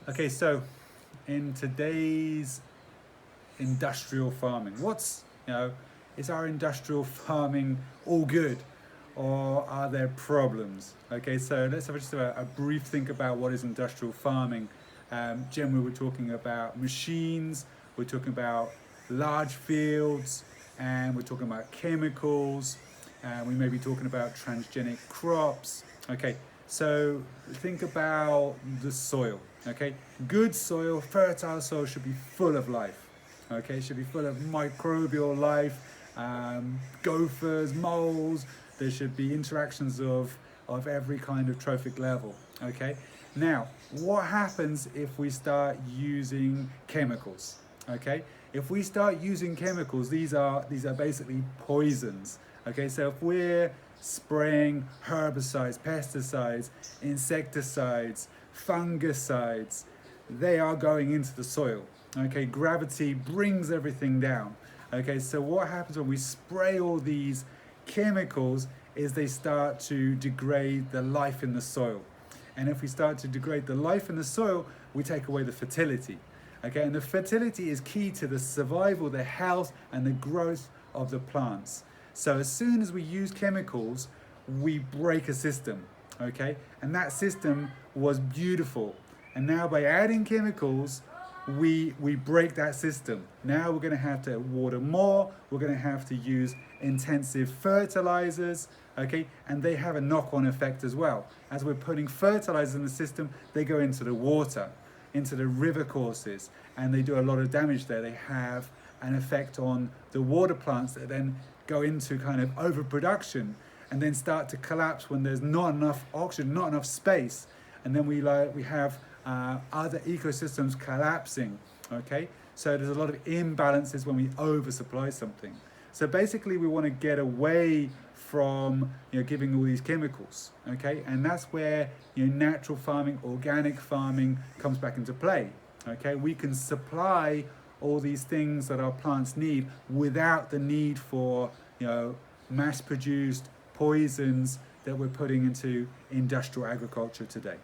Okay, so in today's industrial farming, is our industrial farming all good or are there problems? Okay, so let's have just a brief think about what is industrial farming. Generally, we're talking about machines, we're talking about large fields, and we're talking about chemicals, and we may be talking about transgenic crops. Okay, so think about the soil. Okay, good soil, fertile soil should be full of life. Okay, it should be full of microbial life, gophers, moles. There should be interactions of every kind of trophic level. Okay, now what happens if we start using chemicals? Okay, if we start using chemicals, these are basically poisons. Okay, so if we're spraying herbicides, pesticides, insecticides, fungicides, they are going into the soil. Okay, gravity brings everything down. Okay, so what happens when we spray all these chemicals is they start to degrade the life in the soil. And if we start to degrade the life in the soil, we take away the fertility. Okay, and the fertility is key to the survival, the health, and the growth of the plants. So as soon as we use chemicals, we break a system. Okay, and that system was beautiful. And now by adding chemicals, we break that system. Now we're going to have to water more, we're going to have to use intensive fertilizers, okay, and they have a knock-on effect as well. As we're putting fertilizers in the system, they go into the water, into the river courses, and they do a lot of damage there. They have an effect on the water plants that then go into kind of overproduction and then start to collapse when there's not enough oxygen, not enough space, and then we have other ecosystems collapsing. Okay, so there's a lot of imbalances when we oversupply something. So basically, we want to get away from giving all these chemicals. Okay, and that's where natural farming, organic farming comes back into play. Okay, we can supply all these things that our plants need without the need for mass-produced poisons that we're putting into industrial agriculture today.